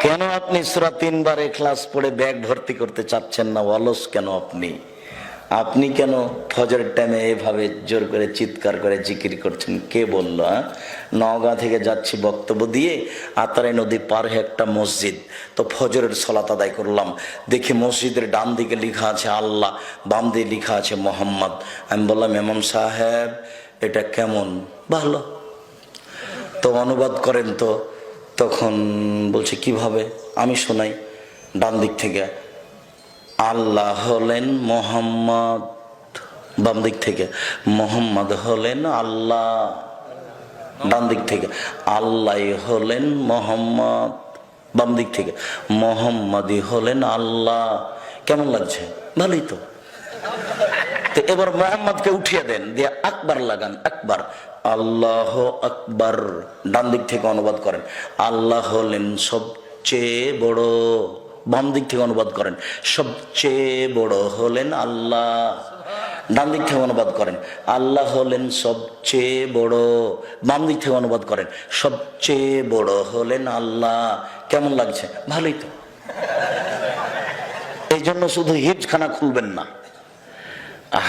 কেন আপনি সূরা 3 বার ইখলাস পড়ে ব্যাগ ভর্তি করতে চাচ্ছেন না? অলস কেন আপনি? আপনি কেন ফজরের টাইমে এভাবে জোর করে চিৎকার করে জিকির করছেন? কে বলল? নওগাঁ থেকে যাচ্ছি বক্তব্য দিয়ে, আতারাই নদী পার হয়ে একটা মসজিদ, তো ফজরের সালাত আদায় করলাম। দেখি মসজিদের ডান দিকে লেখা আছে আল্লাহ, বাম দিকে লেখা আছে মোহাম্মদ। আমি বললাম, ইমাম সাহেব এটা কেমন? ভালো, তো অনুবাদ করেন তো। তখন বলছে কিভাবে? আমি শোনাই। ডান দিক থেকে আল্লাহ হলেন মোহাম্মদ, বাম দিক থেকে মোহাম্মদ হলেন আল্লাহ, ডান দিক থেকে আল্লাহ হলেন মোহাম্মদ, বাম দিক থেকে মোহাম্মদই হলেন আল্লাহ। কেমন লাগছে? ভালোই তো। তো এবার মোহাম্মদকে উঠিয়ে দেন, দিয়ে আকবার লাগান, আকবার, আল্লাহ আকবার। ডান দিক থেকে অনুবাদ করেন, আল্লাহ হলেন সবচেয়ে বড়। বাম দিক থেকে অনুবাদ করেন, সবচেয়ে বড় হলেন আল্লাহ। ডান দিক থেকে অনুবাদ করেন, আল্লাহ হলেন সবচেয়ে বড়। বাম দিক থেকে অনুবাদ করেন, সবচেয়ে বড় হলেন আল্লাহ। কেমন লাগছে? ভালোই তো। এই জন্য শুধু হিফজখানা খুলবেন না।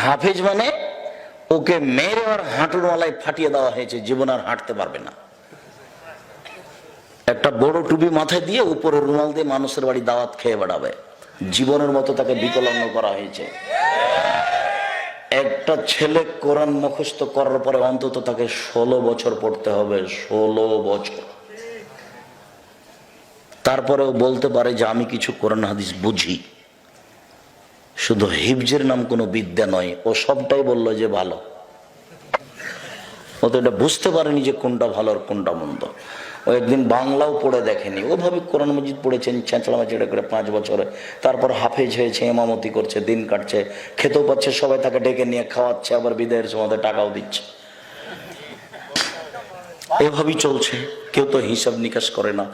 হাফেজ মানে ওকে মেরে আর হাঁটুর মালায় ফাটিয়ে দেওয়া হয়েছে, জীবন আর হাঁটতে পারবে না। একটা বড় টুপি মাথায় দিয়ে উপরে রুমাল দিয়ে মানুষের বাড়ি দাওয়াত খেয়ে বেড়াবে, জীবনের মতো তাকে বিকলাঙ্গ করা হয়েছে। একটা ছেলে কোরআন মুখস্থ করার পরে অন্তত তাকে 16 বছর পড়তে হবে, 16 বছর। তারপরেও বলতে পারে যে আমি কিছু কোরআন হাদিস বুঝি। শুধু হিফজের নাম কোনো বিদ্যা নয়, ও সবটাই বললো যে ভালো। ও তো এটা বুঝতে পারেনি যে কোনটা ভালো আর কোনটা মন্দ। ও একদিন বাংলাও পড়ে দেখেনি, ওভাবে কোরআন মজিদ পড়েছেন ছেঁচড়া মেচড়া করে 5 বছরে। তারপর হাফেজ হয়েছে, ইমামতি করছে, দিন কাটছে, খেতেও পাচ্ছে, সবাই তাকে ডেকে নিয়ে খাওয়াচ্ছে, আবার বিদায়ের সময় টাকাও দিচ্ছে। এভাবেই চলছে, কেউ তো হিসাব নিকাশ করে না।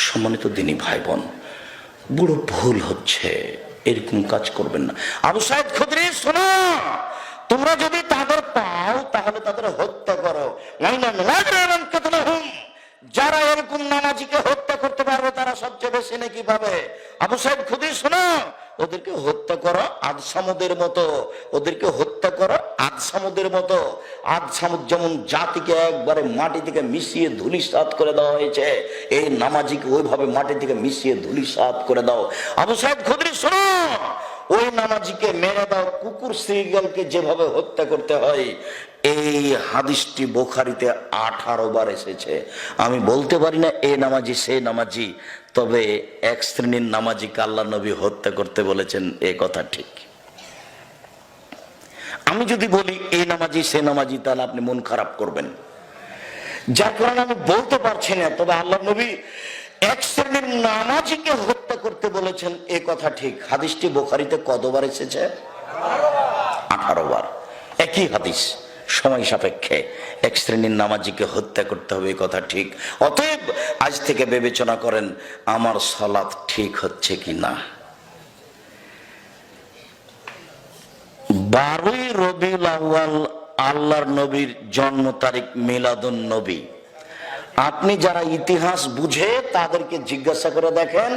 সম্মানিত দিনী ভাই বোন, বড় ভুল হচ্ছে, এরকম কাজ করবেন না। আবু সাইদ খুদরি, শোনো, তোমরা যদি তাদের পাও তাহলে তাদের হত্যা করো। যারা এরকম নামাজিকে হত্যা করতে পারবে তারা সবচেয়ে বেশি নাকি পাবে। আবু সাইদ খুদরি, শোনো, ওদেরকে হত্যা করো আদ সামুদের মতো, ওদেরকে হত্যা করো আদ সামুদের মতো। আদ সামুদ যেমন জাতিকে একবারে মাটি থেকে মিশিয়ে ধুলিসাৎ করে দেওয়া হয়েছে, এই নামাজিকে ওইভাবে মাটি থেকে মিশিয়ে ধুলিসাৎ করে দাও। আবু সাইদ খুদরি, শোনো, ওই নামাজিকে মেরে দাও কুকুর শ্রীগালকে যেভাবে হত্যা করতে হয়। এই হাদিসটি বুখারীতে 18 বার এসেছে। আমি বলতে পারি না এ নামাজি সে নামাজি, তবে এক শ্রেণীর নামাজিকে আল্লাহ নবী হত্যা করতে বলেছেন, এ কথা ঠিক। আমি যদি বলি এই নামাজি সে নামাজি, তাহলে আপনি মন খারাপ করবেন, যার কারণে আমি বলতে পারছি না। তবে আল্লাহ নবী এক শ্রেণীর নামাজিকে হত্যা করতে বলেছেন, এ কথা ঠিক। হাদিসটি বুখারীতে কতবার এসেছে? 18 বার। একই হাদিস, সময় সাপেক্ষে। এক শ্রেণীর নামাজিকে হত্যা করতে হবে, এ কথা ঠিক। অতএব আজ থেকে বিবেচনা করেন আমার সালাত ঠিক হচ্ছে কি না। 12ই রবিউল আউয়াল আল্লাহর নবীর জন্ম তারিখ, মিলাদুন নবী। আপনি যারা ইতিহাস বুঝে তাদেরকে জিজ্ঞাসা করে দেখেন,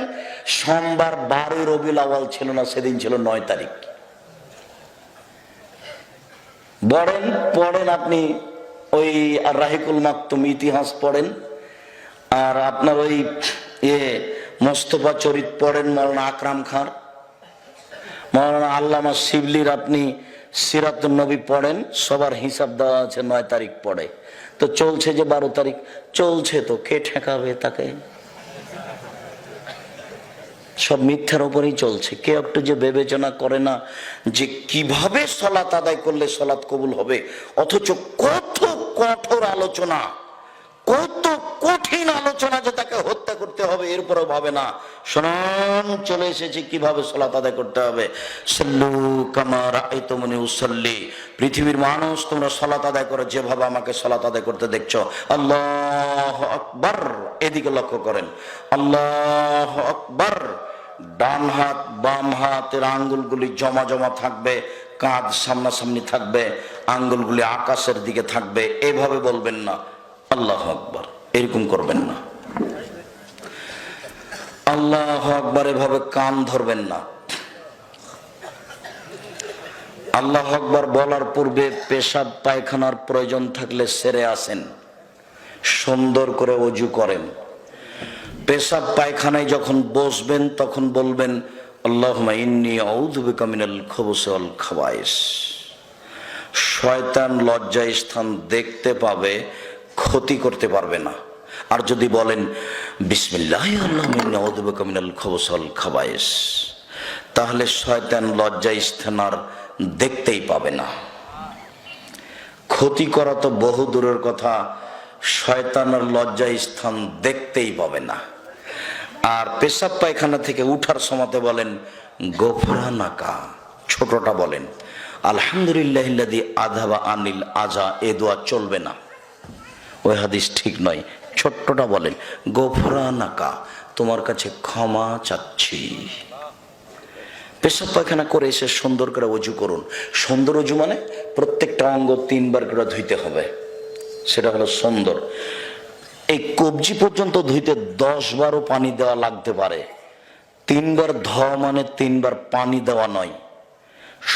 সোমবার 12ই রবিউল আউয়াল ছিল না, সেদিন ছিল 9 তারিখ। পড়েন আপনি ওই রাহিকুল মাকতুম ইতিহাস পড়েন, আর আপনার ওই মোস্তফা চরিত পড়েন, মৌলানা আকরাম খান, মৌলানা আল্লামা শিবলির আপনি সিরাতুন নবী পড়েন, সবার হিসাব দেওয়া আছে 9 তারিখ পড়ে। তো চলছে যে 12 তারিখ চলছে, তো কে ঠেকাবে তাকে? সব মিথ্যার উপরেই চলছে। কেউ একটু যে বিবেচনা করে না যে কিভাবে সালাত আদায় করলে সালাত কবুল হবে, অথচ কত কঠোর আলোচনা, কত কঠিন আলোচনা যে তাকে হত্যা করতে হবে, এরপরও ভাবে না। শুনুন, চলে এসেছে কিভাবে সালাত আদায় করতে হবে। সাল্লু কামা রাআইতুমুনি উসাল্লি। পৃথিবীর মানুষ, তোমরা সালাত আদায় করো যেভাবে আমাকে সালাত আদায় করতে দেখছো। আল্লাহু আকবার, এদিকে লক্ষ্য করেন, আল্লাহু আকবার। ডান হাত বাম হাতের আঙ্গুলগুলি জমা জমা থাকবে, কাঁধ সামনাসামনি থাকবে, আঙ্গুলগুলি আকাশের দিকে থাকবে। এভাবে বলবেন না আল্লাহু আকবার, এরকম করবেন না। আল্লাহু আকবার এভাবে কান ধরবেন না। আল্লাহু আকবার বলার পূর্বে পেশাব পায়খানার প্রয়োজন থাকলে সেরে আসেন, সুন্দর করে ওযু করেন। পেশাব পায়খানায় যখন বসবেন তখন বলবেন আল্লাহুম্মা ইন্নী আউযু বিকা মিনাল খুবুসি ওয়াল খাবায়েস। শয়তান লজ্জা স্থান দেখতে পাবে, ক্ষতি করতে পারবে না। আর যদি বলেন বিসমিল্লাহি আল্লাহুম্মা ইন্নী আউযু বিকা মিনাল খুবুসি ওয়াল খাবায়েস, তাহলে শয়তান লজ্জা স্থান আর দেখতেই পাবে না। ক্ষতি করা তো বহু দূরের কথা, শয়তানের লজ্জা স্থান দেখতেই পাবে না। আর পেশাব পায়খানা থেকে উঠার সময়তে বলেন গফরানাকা, ছোটটা বলেন আলহামদুলিল্লাহিল্লাযী আযহাবা আনিল আযা, এ দোয়া চলবে না, ওই হাদিস ঠিক নয়। ছোট্টটা বলেন গফরানাকা, তোমার কাছে ক্ষমা চাচ্ছি। পেশাব পায়খানা করে এসে সুন্দর করে ওযু করুন। সুন্দর ওযু মানে প্রত্যেকটা অঙ্গ 3 বার করে ধুইতে হবে, সেটা হলো সুন্দর। এই কবজি পর্যন্ত ধুইতে 10 বারও পানি দেওয়া লাগতে পারে। 3 বার ধোয়া মানে 3 বার পানি দেওয়া নয়।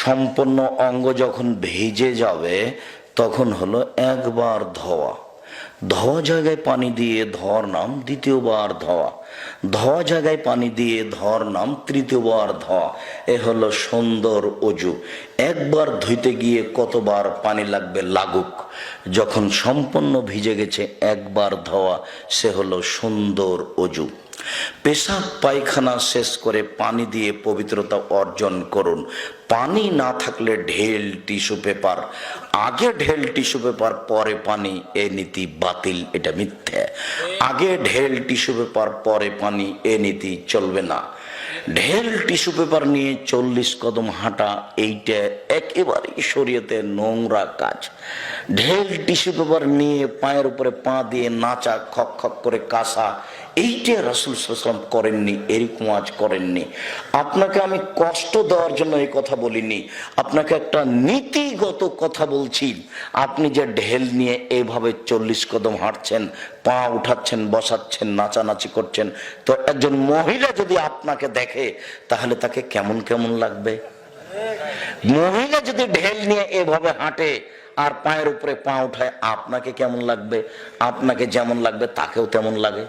সম্পূর্ণ অঙ্গ যখন ভিজে যাবে তখন হলো 1 বার ধোয়া। ধোয়া জায়গায় পানি দিয়ে ধোয়ার নাম দ্বিতীয়বার ধোয়া, ধোয়া জায়গায় পানি দিয়ে ধোয়ার নাম তৃতীয়বার ধোয়া। এ হলো সুন্দর ওযু। একবার ধুইতে গিয়ে কতবার পানি লাগবে লাগুক, যখন সম্পূর্ণ ভিজে গেছে একবার ধোয়া, সে হলো সুন্দর ওযু। পেশাব পায়খানা শেষ করে পানি দিয়ে পবিত্রতা অর্জন করুন। পানি না থাকলে ঢেল টিস্যু পেপার, আগে ঢেল টিস্যু পেপার পরে পানি, এ নীতি বাতিল, এটা মিথ্যা। আগে ঢেল টিস্যু পেপার পরে পানি, এ নীতি চলবে না। ঢেল টিস্যু পেপার নিয়ে 40 কদম হাঁটা, এইটা একেবারেই শরীয়তে নোংরা কাজ। ঢেল টিস্যু পেপার নিয়ে পায়ের উপরে পা দিয়ে নাচা, খক খক করে কাশা, এইটা রাসূল সাল্লাল্লাহু আলাইহি ওয়াসাল্লাম করেননি, এরকম আজ করেননি। আপনাকে আমি কষ্ট দেওয়ার জন্য এই কথা বলিনি, আপনাকে একটা নীতিগত কথা বলছি। আপনি যে ঢেল নিয়ে এইভাবে 40 কদম হাঁটছেন, পা উঠাচ্ছেন, বসাচ্ছেন, নাচানাচি করছেন, তো একজন মহিলা যদি আপনাকে দেখে তাহলে তাকে কেমন কেমন লাগবে? মহিলা যদি ঢেল নিয়ে এভাবে হাঁটে আর পায়ের উপরে পা উঠায়, আপনাকে কেমন লাগবে? আপনাকে যেমন লাগবে তাকেও তেমন লাগে।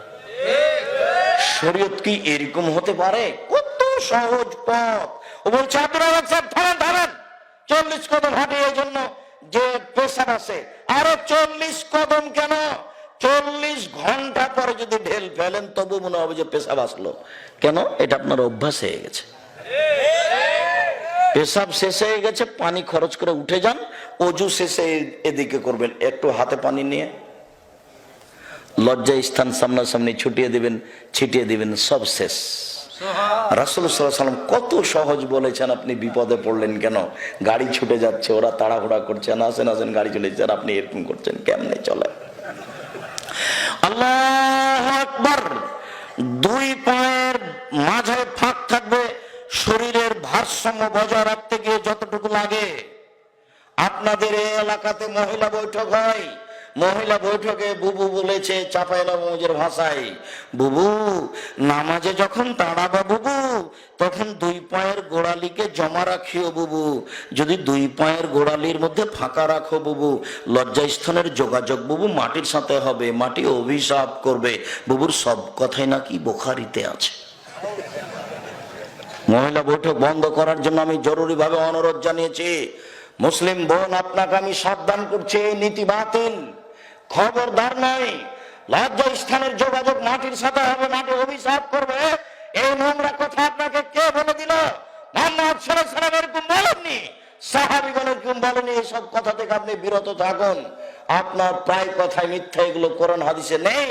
শরীয়ত কি এরকম হতে পারে? কত সহজ পথ। ও বলছে আব্দুর রাজ্জাক সাহেব ধরেন ধরেন, 40 কদম হাঁটে এই জন্য যে প্রেসার আছে। আরো 40 কদম কেন, 40 ঘন্টা পরে যদি ঢেল ফেলেন তবু মনে হবে যে পেশাব আসলো। কেন? এটা আপনার অভ্যাস হয়ে গেছে। পেশাব শেষ হয়ে গেছে, পানি খরচ করে উঠে যান, ওযু শেষে এদিকে করবেন, একটু হাতে পানি নিয়ে লজ্জা স্থান সামনাসামনি ছিটিয়ে দিবেন, সব শেষ। রাসূল সাল্লাল্লাহু আলাইহি ওয়াসাল্লাম কত সহজ বলেছেন। আপনি বিপদে পড়লেন কেন? গাড়ি ছুটে যাচ্ছে, ওরা তাড়াহুড়া করছে, আসেন আসেন গাড়ি চলে যাচ্ছে, আর আপনি এরকম করছেন, কেমনে চলে? আল্লাহু আকবার। 2 পায়ের মাঝে ফাঁক থাকবে, শরীরের ভারসাম্য বজায় রাখতে গিয়ে যতটুকু লাগে। আপনাদের এই এলাকাতে মহিলা বৈঠক হয়, মহিলা বৈঠকে বুবু বলেছে চাঁপাইনবাবগঞ্জের ভাষায়, বুবু নামাজে যখন দাঁড়াবা বুবু, তখন 2 পায়ের গোড়ালিকে জমা রাখিও বুবু, যদি 2 পায়ের গোড়ালির মধ্যে ফাঁকা রাখো বুবু, লজ্জাস্থানের যোগাযোগ বুবু মাটির সাথে হবে, মাটি অভিশাপ করবে। বুবুর সব কথাই নাকি বুখারীতে আছে। মহিলা বৈঠক বন্ধ করার জন্য আমি জরুরিভাবে অনুরোধ জানিয়েছি। মুসলিম বোন, আপনাকে আমি সাবধান করছি, এই নীতি বাতিল, খবরদার নয়। লজ্জা স্থানের যোগাযোগ মাটির সাথে হবে, মাটি অভিশাপ করবে, এই নোংরা কথা আপনাকে কে বলে দিল? মুহাম্মদ সাল্লাল্লাহু আলাইহি ওয়াসাল্লাম এরকম বলেননি, সাহাবীগণ এরকম বলেনি। এইসব কথা থেকে আপনি বিরত থাকুন। আপনার প্রায় কথায় মিথ্যা, এগুলো কোরআন হাদিসে নেই।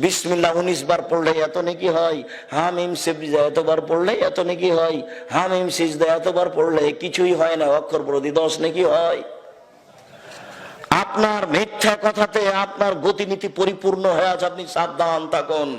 বিসমিল্লাহ 19 বার পড়লে এত নেকি হয়, হামিম সিজদা এতবার পড়লে এত নেকি হয়, হামিম সিজদা এতবার পড়লে কিছুই হয় না, অক্ষর প্রতি 10 নেকি হয়। আপনার মিথ্যা কথাতে আপনার গতিনীতি পরিপূর্ণ হয়ে আছে, আপনি সাবধান থাকুন।